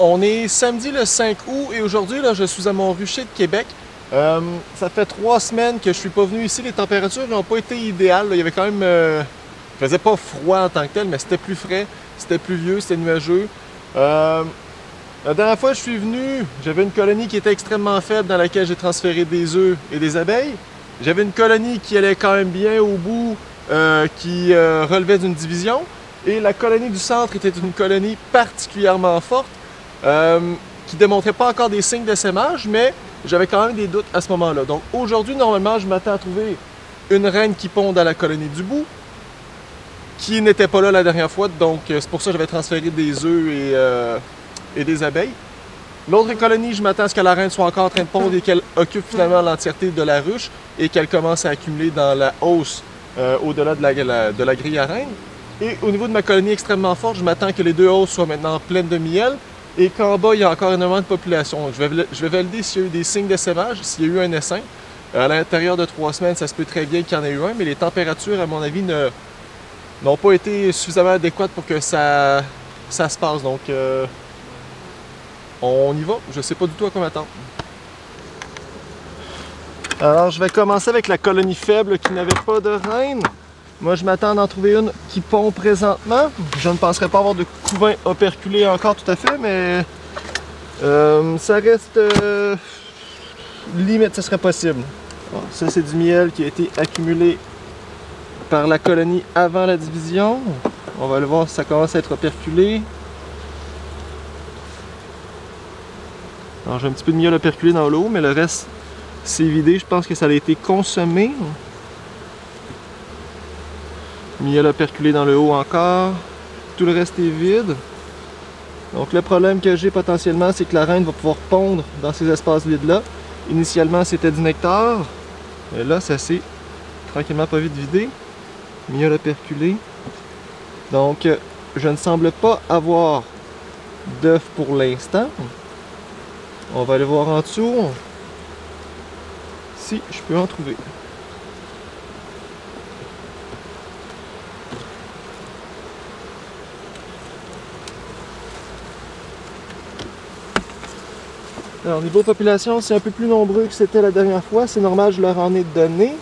On est samedi le 5 août et aujourd'hui, je suis à mon rucher de Québec. Ça fait 3 semaines que je suis pas venu ici. Les températures n'ont pas été idéales. Il y avait quand même... il faisait pas froid en tant que tel, mais c'était plus frais, c'était pluvieux, c'était nuageux. La dernière fois que je suis venu, j'avais une colonie qui était extrêmement faible dans laquelle j'ai transféré des œufs et des abeilles. J'avais une colonie qui allait quand même bien au bout, qui relevait d'une division. Et la colonie du centre était une colonie particulièrement forte, qui démontrait pas encore des signes d'essaimage, mais j'avais quand même des doutes à ce moment-là. Donc aujourd'hui, normalement, je m'attends à trouver une reine qui pond à la colonie du bout, qui n'était pas là la dernière fois, donc c'est pour ça que j'avais transféré des œufs et des abeilles. L'autre colonie, je m'attends à ce que la reine soit encore en train de pondre et qu'elle occupe finalement l'entièreté de la ruche et qu'elle commence à accumuler dans la hausse au-delà de la grille à reine. Et au niveau de ma colonie extrêmement forte, je m'attends que les deux hausses soient maintenant pleines de miel et qu'en bas, il y a encore énormément de population. Donc, je vais valider s'il y a eu des signes d'essaimage, s'il y a eu un essaim. À l'intérieur de 3 semaines, ça se peut très bien qu'il y en ait eu un, mais les températures, à mon avis, n'ont pas été suffisamment adéquates pour que ça se passe. Donc, on y va. Je ne sais pas du tout à quoi m'attendre. Alors, je vais commencer avec la colonie faible qui n'avait pas de reine. Moi, je m'attends d'en trouver une qui pond présentement. Je ne penserais pas avoir de couvain operculé encore tout à fait, mais ça reste limite, ce serait possible. Bon, ça, c'est du miel qui a été accumulé par la colonie avant la division. On va le voir si ça commence à être operculé. Alors, j'ai un petit peu de miel operculé dans l'eau, mais le reste, c'est vidé. Je pense que ça a été consommé. Miel operculé dans le haut encore. Tout le reste est vide. Donc le problème que j'ai potentiellement, c'est que la reine va pouvoir pondre dans ces espaces vides-là. Initialement, c'était du nectar. Et là, ça s'est tranquillement pas vite vidé. Miel operculé. Donc, je ne semble pas avoir d'œufs pour l'instant. On va aller voir en dessous si je peux en trouver. Alors, niveau population, c'est un peu plus nombreux que c'était la dernière fois. C'est normal, je leur en ai donné.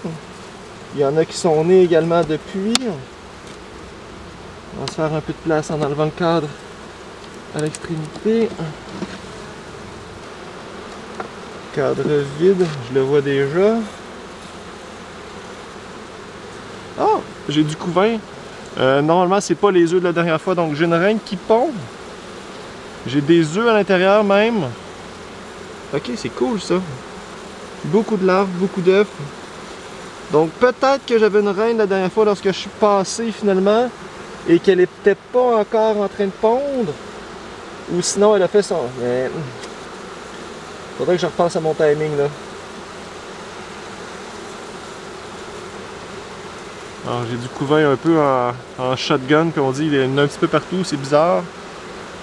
Il y en a qui sont nés également depuis. On va se faire un peu de place en enlevant le cadre à l'extrémité. Cadre vide, je le vois déjà. Oh, j'ai du couvain. Normalement, c'est pas les œufs de la dernière fois, donc j'ai une reine qui pond. J'ai des œufs à l'intérieur même. Ok, c'est cool ça. Beaucoup de larves, beaucoup d'œufs. Donc peut-être que j'avais une reine la dernière fois lorsque je suis passé finalement et qu'elle n'était pas encore en train de pondre. Ou sinon elle a fait son... Mais... faudrait que je repense à mon timing là. Alors j'ai du couvain un peu en shotgun comme on dit. Il y en a un petit peu partout, c'est bizarre.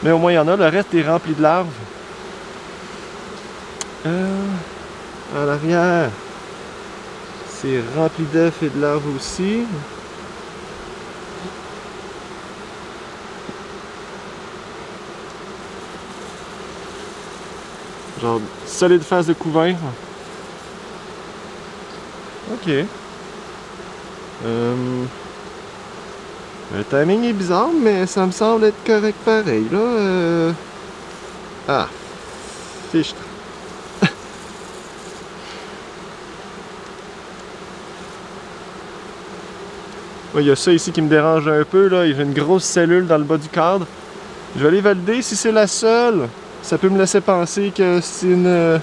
Mais au moins il y en a, le reste est rempli de larves. À l'arrière, c'est rempli d'œufs et de larves aussi. Genre, solide face de couvain. Ok. Le timing est bizarre, mais ça me semble être correct pareil, là. Ah, fichtre. Il y a ça ici qui me dérange un peu, là. Il y a une grosse cellule dans le bas du cadre. Je vais aller valider si c'est la seule. Ça peut me laisser penser que c'est une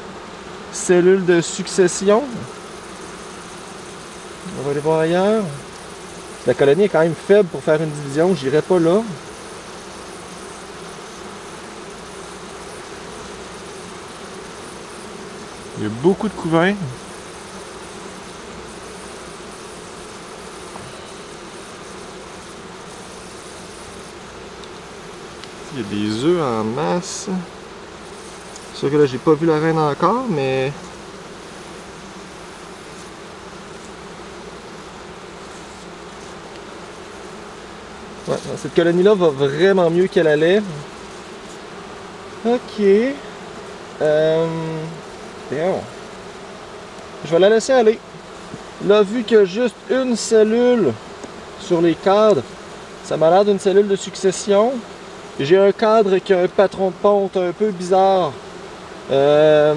cellule de succession. On va aller voir ailleurs. La colonie est quand même faible pour faire une division. J'irai pas là. Il y a beaucoup de couvains. Il y a des œufs en masse. C'est sûr que là, j'ai pas vu la reine encore, mais... Ouais, cette colonie-là va vraiment mieux qu'elle allait. Ok. Bien. Je vais la laisser aller. Là, vu qu'il y a juste une cellule sur les cadres, ça m'a l'air d'une cellule de succession. J'ai un cadre qui a un patron de ponte un peu bizarre. Qui me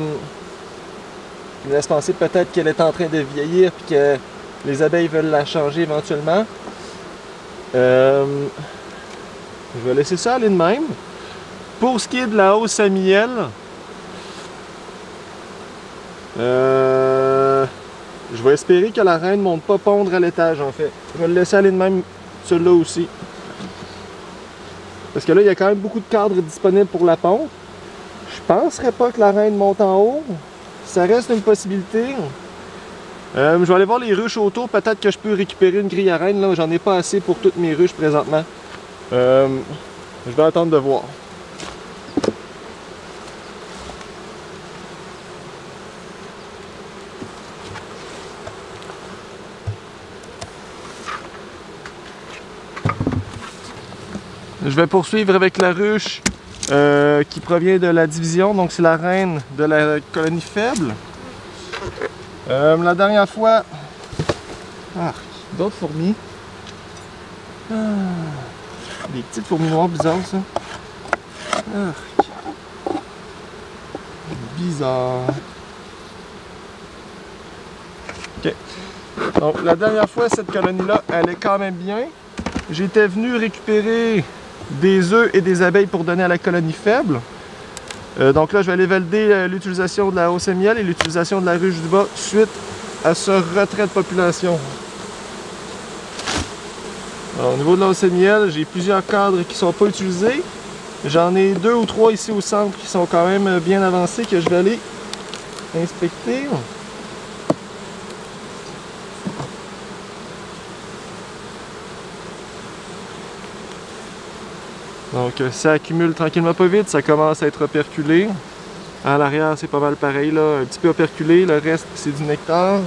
laisse penser peut-être qu'elle est en train de vieillir et que les abeilles veulent la changer éventuellement. Je vais laisser ça aller de même. Pour ce qui est de la hausse à miel, je vais espérer que la reine ne monte pas pondre à l'étage en fait. Je vais le laisser aller de même, celui-là aussi. Parce que là, il y a quand même beaucoup de cadres disponibles pour la ponte. Je penserais pas que la reine monte en haut. Ça reste une possibilité. Je vais aller voir les ruches autour. Peut-être que je peux récupérer une grille à reine. Là, j'en ai pas assez pour toutes mes ruches présentement. Je vais attendre de voir. Je vais poursuivre avec la ruche qui provient de la division. Donc c'est la reine de la colonie faible. La dernière fois... Ah, d'autres fourmis. Ah, des petites fourmis noires bizarres, ça. Ah, bizarre. Ok. Donc la dernière fois, cette colonie-là, elle est quand même bien. J'étais venu récupérer des œufs et des abeilles pour donner à la colonie faible. Donc là, je vais aller valider l'utilisation de la hausse à miel et l'utilisation de la ruche du bas suite à ce retrait de population. Alors, au niveau de la hausse à miel, j'ai plusieurs cadres qui ne sont pas utilisés. J'en ai 2 ou 3 ici au centre qui sont quand même bien avancés que je vais aller inspecter. Donc ça accumule tranquillement pas vite, ça commence à être operculé. À l'arrière c'est pas mal pareil là, un petit peu operculé, le reste c'est du nectar.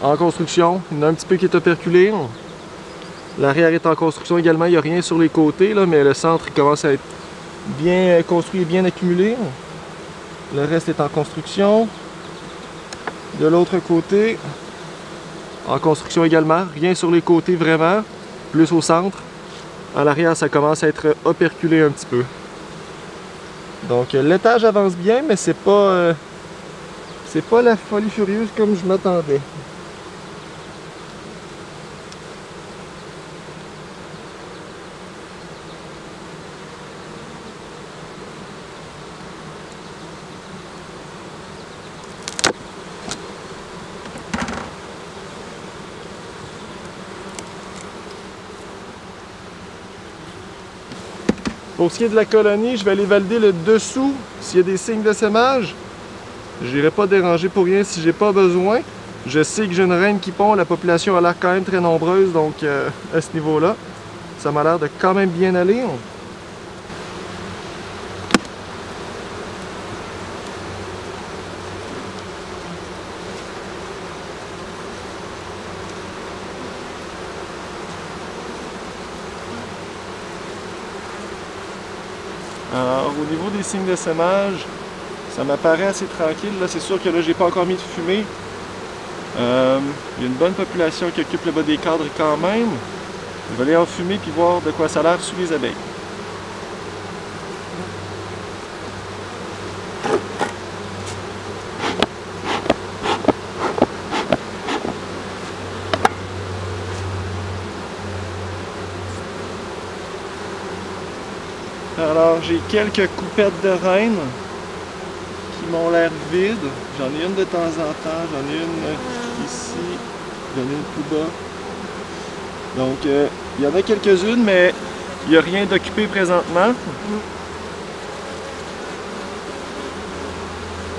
En construction, il y en a un petit peu qui est operculé. L'arrière est en construction également, il n'y a rien sur les côtés là, mais le centre il commence à être bien construit et bien accumulé. Le reste est en construction. De l'autre côté, en construction également, rien sur les côtés vraiment. Plus au centre. À l'arrière, ça commence à être operculé un petit peu. Donc l'étage avance bien, mais c'est pas la folie furieuse comme je m'attendais. Pour ce qui est de la colonie, je vais aller valider le dessous s'il y a des signes de sémage. Je n'irai pas déranger pour rien si j'ai pas besoin. Je sais que j'ai une reine qui pond, la population a l'air quand même très nombreuse, donc à ce niveau-là, ça m'a l'air de quand même bien aller. Alors, au niveau des signes de sémage, ça m'apparaît assez tranquille. Là, c'est sûr que là, j'ai pas encore mis de fumée. Il y a une bonne population qui occupe le bas des cadres quand même. Je vais aller en fumer puis voir de quoi ça a l'air sous les abeilles. Alors, j'ai quelques coupettes de reine qui m'ont l'air vides. J'en ai une de temps en temps, j'en ai une ici, j'en ai une plus bas. Donc, il y en a quelques-unes, mais il n'y a rien d'occupé présentement.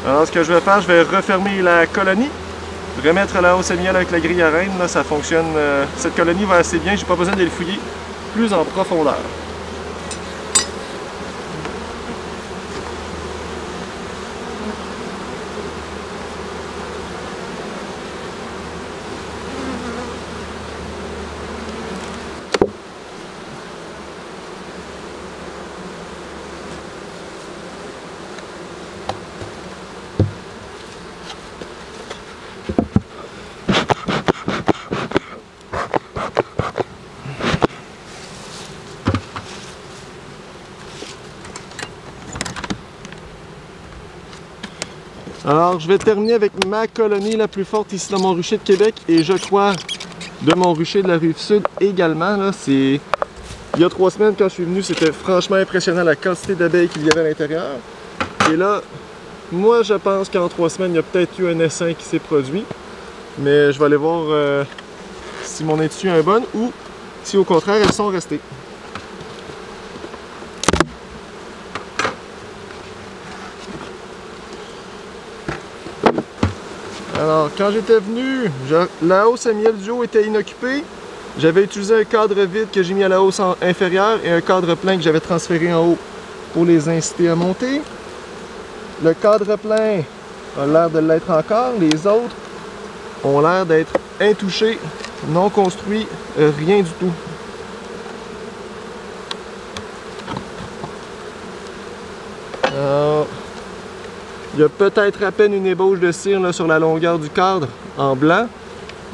Alors, ce que je vais faire, je vais refermer la colonie, remettre la hausse à miel avec la grille à reine. Là, ça fonctionne. Cette colonie va assez bien, j'ai pas besoin de les fouiller plus en profondeur. Alors, je vais terminer avec ma colonie la plus forte ici dans mon rucher de Québec et je crois de mon rucher de la Rive-Sud également. Là, c'est... Il y a 3 semaines, quand je suis venu, c'était franchement impressionnant la quantité d'abeilles qu'il y avait à l'intérieur. Et là, moi, je pense qu'en 3 semaines, il y a peut-être eu un essaim qui s'est produit. Mais je vais aller voir si mon intuition est bonne ou si au contraire, elles sont restées. Alors, quand j'étais venu, la hausse à miel du haut était inoccupée. J'avais utilisé un cadre vide que j'ai mis à la hausse inférieure et un cadre plein que j'avais transféré en haut pour les inciter à monter. Le cadre plein a l'air de l'être encore. Les autres ont l'air d'être intouchés, non construits, rien du tout. Alors, il y a peut-être à peine une ébauche de cire là, sur la longueur du cadre en blanc,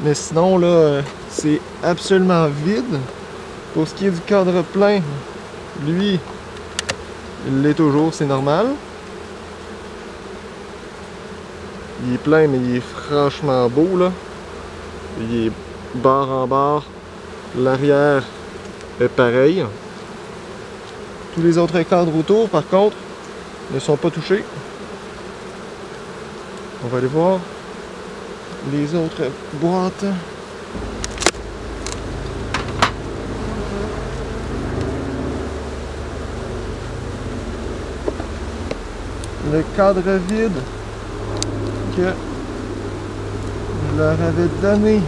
mais sinon là, c'est absolument vide. Pour ce qui est du cadre plein, lui, il l'est toujours, c'est normal. Il est plein, mais il est franchement beau là. Il est barre en barre. L'arrière est pareil. Tous les autres cadres autour, par contre, ne sont pas touchés. On va aller voir les autres boîtes. Le cadre vide que je leur avais donné.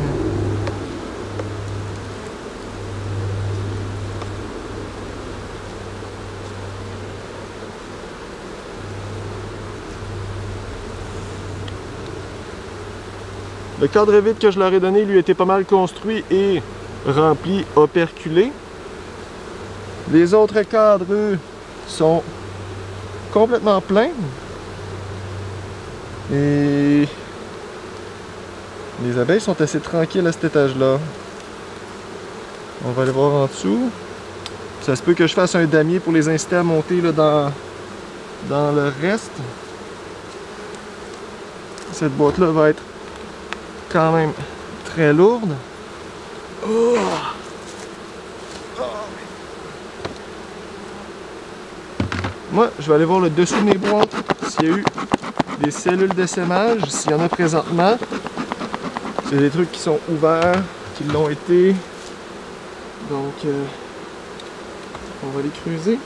Le cadre vide que je leur ai donné lui était pas mal construit et rempli, operculé. Les autres cadres, eux, sont complètement pleins. Et les abeilles sont assez tranquilles à cet étage-là. On va aller voir en dessous. Ça se peut que je fasse un damier pour les inciter à monter là, dans le reste. Cette boîte-là va être quand même très lourde. Oh! Oh! Moi, je vais aller voir le dessous de mes boîtes s'il y a eu des cellules d'essaimage, s'il y en a présentement. C'est des trucs qui sont ouverts, qui l'ont été. Donc, on va les creuser.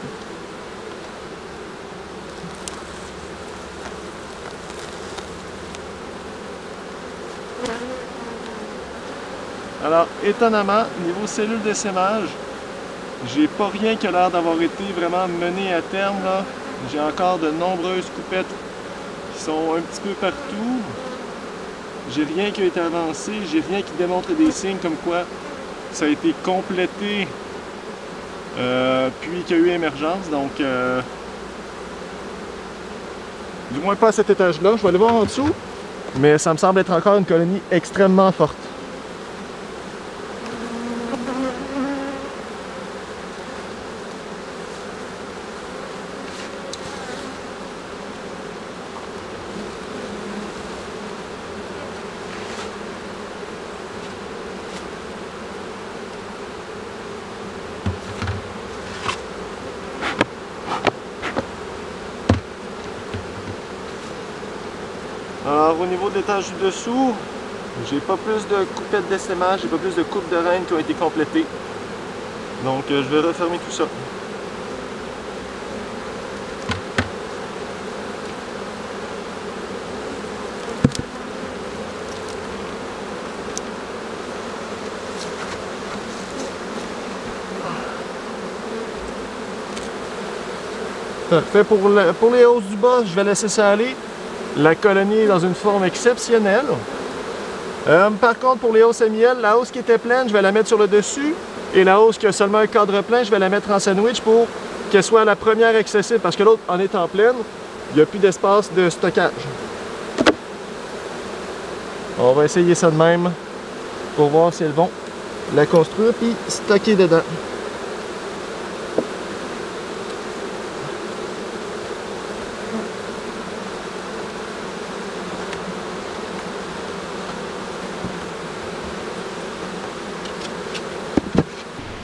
Alors, étonnamment, niveau cellules d'essaimage, j'ai pas rien qui a l'air d'avoir été vraiment mené à terme. J'ai encore de nombreuses coupettes qui sont un petit peu partout. J'ai rien qui a été avancé, j'ai rien qui démontre des signes comme quoi ça a été complété puis qu'il y a eu émergence. Donc, du moins pas à cet étage-là. Je vais aller voir en dessous, mais ça me semble être encore une colonie extrêmement forte. Alors au niveau de l'étage du dessous, j'ai pas plus de coupettes d'essaimage, j'ai pas plus de coupes de reine qui ont été complétées. Donc je vais refermer tout ça. Parfait. Pour les hausses du bas, je vais laisser ça aller. La colonie est dans une forme exceptionnelle. Par contre, pour les hausses à miel, la hausse qui était pleine, je vais la mettre sur le dessus. Et la hausse qui a seulement un cadre plein, je vais la mettre en sandwich pour qu'elle soit la première accessible. Parce que l'autre, en étant pleine, il n'y a plus d'espace de stockage. On va essayer ça de même pour voir si elles vont la construire puis stocker dedans.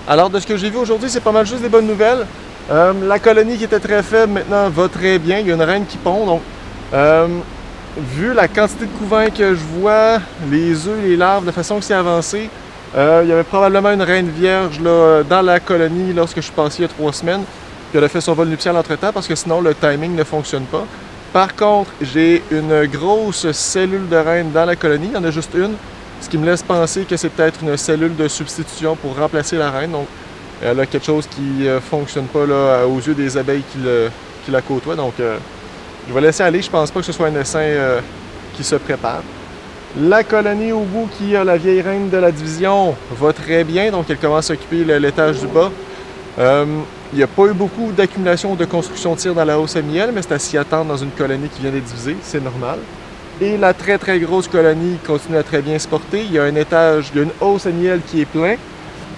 Alors de ce que j'ai vu aujourd'hui, c'est pas mal juste des bonnes nouvelles. La colonie qui était très faible maintenant va très bien. Il y a une reine qui pond. Donc, vu la quantité de couvains que je vois, les œufs, les larves, de façon que c'est avancé, il y avait probablement une reine vierge là, dans la colonie lorsque je suis passé il y a 3 semaines. Puis elle a fait son vol nuptial entre-temps parce que sinon le timing ne fonctionne pas. Par contre, j'ai une grosse cellule de reine dans la colonie. Il y en a juste une. Ce qui me laisse penser que c'est peut-être une cellule de substitution pour remplacer la reine. Donc, elle a quelque chose qui ne fonctionne pas là, aux yeux des abeilles qui la côtoient. Donc, je vais laisser aller. Je pense pas que ce soit un essaim qui se prépare. La colonie au bout qui a la vieille reine de la division va très bien. Donc, elle commence à occuper l'étage du bas. Il n'y a pas eu beaucoup d'accumulation de construction de tir dans la hausse à miel, mais c'est à s'y attendre dans une colonie qui vient d'être divisée. C'est normal. Et la très très grosse colonie continue à très bien se porter. Il y a un étage, il y a une hausse à miel qui est plein.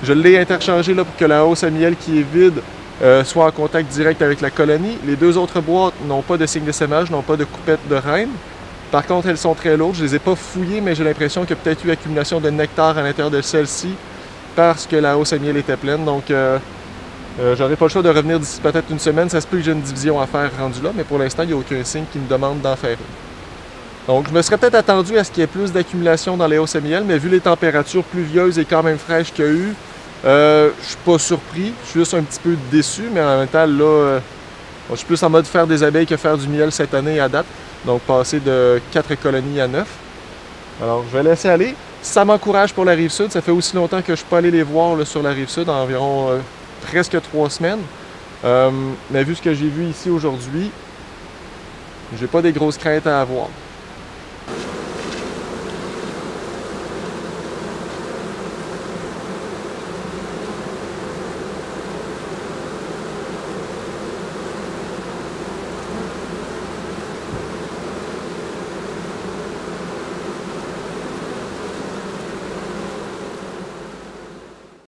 Je l'ai interchangé là pour que la hausse à miel qui est vide soit en contact direct avec la colonie. Les 2 autres boîtes n'ont pas de signe d'essaimage, n'ont pas de coupette de reine. Par contre, elles sont très lourdes. Je ne les ai pas fouillées, mais j'ai l'impression qu'il y a peut-être eu accumulation de nectar à l'intérieur de celle-ci parce que la hausse à miel était pleine. Donc, j'aurai pas le choix de revenir d'ici peut-être une semaine. Ça se peut que j'ai une division à faire rendue là, mais pour l'instant, il n'y a aucun signe qui me demande d'en faire une. Donc, je me serais peut-être attendu à ce qu'il y ait plus d'accumulation dans les hausses à miel, mais vu les températures pluvieuses et quand même fraîches qu'il y a eu, je suis pas surpris. Je suis juste un petit peu déçu, mais en même temps, là, je suis plus en mode faire des abeilles que faire du miel cette année à date. Donc, passer de 4 colonies à 9. Alors, je vais laisser aller. Ça m'encourage pour la Rive-Sud. Ça fait aussi longtemps que je suis pas allé les voir là, sur la Rive-Sud, environ presque 3 semaines. Mais vu ce que j'ai vu ici aujourd'hui, j'ai pas des grosses craintes à avoir.